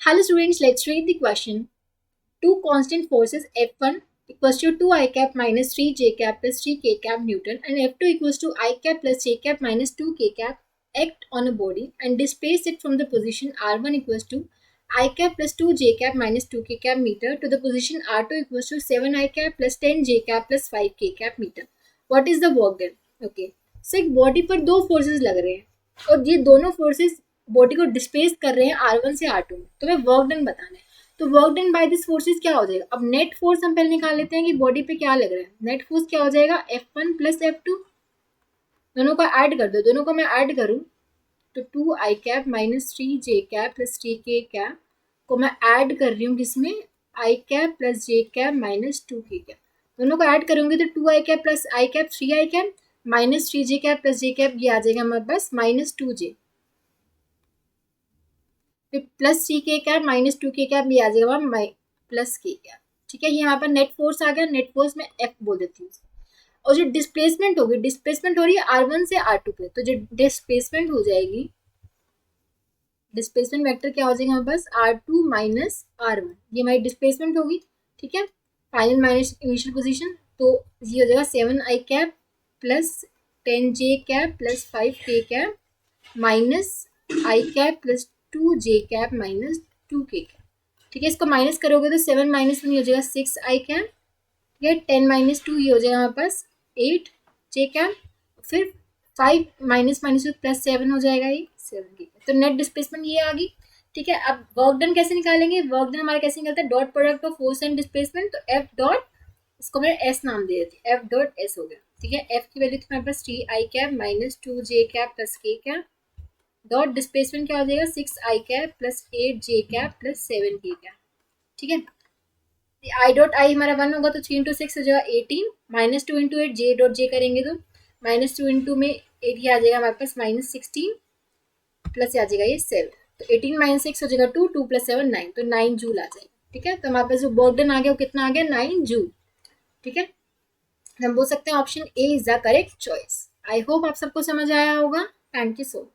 Hello students, let's read the question. Two constant forces F1 equals to 2 I cap minus 3 j cap plus 3 k cap Newton and F2 equals to I cap plus j cap minus 2 k cap act on a body and displace it from the position R1 equals to I cap plus 2 j cap minus 2 k cap meter to the position R2 equals to 7 I cap plus 10 j cap plus 5 k cap meter. What is the work done? Okay. So एक body पर दो forces लग रहे हैं और ये दोनों forces body को डिस्प्लेस कर रहे हैं R1 से R2 में. तो हमें वर्क डन बताना है. तो work done by this forces क्या हो जाएगा? अब नेट फोर्स हम पहले निकाल लेते हैं कि बॉडी पे क्या लग रहा है. नेट फोर्स क्या हो जाएगा? F1 plus F2. दोनों को ऐड कर दो. दोनों को मैं ऐड करूँ तो 2 आई कैप माइनस 3 जे कैप प्लस 3 के कैप को मैं ऐड कर रही हूँ किसमें? आई कैप प्लस जे कैप माइनस 2 के कैप. दोनों को ऐड करूँगी तो 2 आई कैप प्लस आई कैप 3 आई कैप माइनस 3 जे कैप प्लस जे कैप, ये आ जाएगा हमारे पास माइनस 2 जे प्लस 3 के कैप माइनस 2 के कैप, ये आ जाएगा प्लस के कैप. ठीक है, ये यहाँ पर नेट फोर्स आ गया. नेट फोर्स में F बोल देती हूँ. और जो डिस्प्लेसमेंट होगी, डिस्प्लेसमेंट हो रही है R1 से R2 पे, तो जो डिस्प्लेसमेंट हो जाएगी, डिस्प्लेसमेंट वेक्टर क्या हो जाएगा हमारे पास? R2 minus R1. ये हमारी डिस्प्लेसमेंट होगी. ठीक है, फाइनल माइनस इनिशियल पोजीशन, तो ये हो जाएगा 7 आई कैप प्लस 10 जे कैप प्लस 5 के कैप माइनस आई कैप प्लस 2 जे कैप माइनस 2 के कैप. ठीक है, इसको माइनस करोगे तो 7 माइनस 1 हो जाएगा 6 आई कैप. ठीक है, 10 माइनस 2 ये हो जाएगा हमारे पास 8 जे कैप. फिर 5 माइनस माइनस प्लस 7 हो जाएगा ये 7 के कैप. तो नेट डिस्प्लेसमेंट ये आ गई. ठीक है, अब वर्क डन कैसे निकालेंगे? वर्क डन हमारा कैसे निकलता है? Dot product of force and displacement. तो एफ डॉट, इसको मैं एस नाम दे देती हूँ, एफ डॉट एस हो गया. ठीक है, एफ की वैल्यू थी हमारे पास 3 आई कैप माइनस 2 जे कैप प्लस के कैप डॉट डिस्प्लेसमेंट क्या हो जाएगा? 6 आई कैप प्लस 8 जे कैप प्लस 7 के कैप. ठीक है, आई डॉट आई हमारा 1 होगा तो 3 इंटू 6 हो जाएगा 18 minus 2 into 8 J dot J करेंगे तो माइनस 2 इंटू में 8 ही आ जाएगा हमारे पास माइनस 16 प्लस आ जाएगा ये 7. तो 18 माइनस 6 हो जाएगा 2, 2 प्लस 7 9, तो 9 जूल आ जाएगा. ठीक है, तो हमारे पास जो वर्क डन आ गया वो कितना आ गया? 9 जूल. ठीक है, हम बोल सकते हैं option A is the correct choice. I hope आप सबको समझ आया होगा. Thank you so much.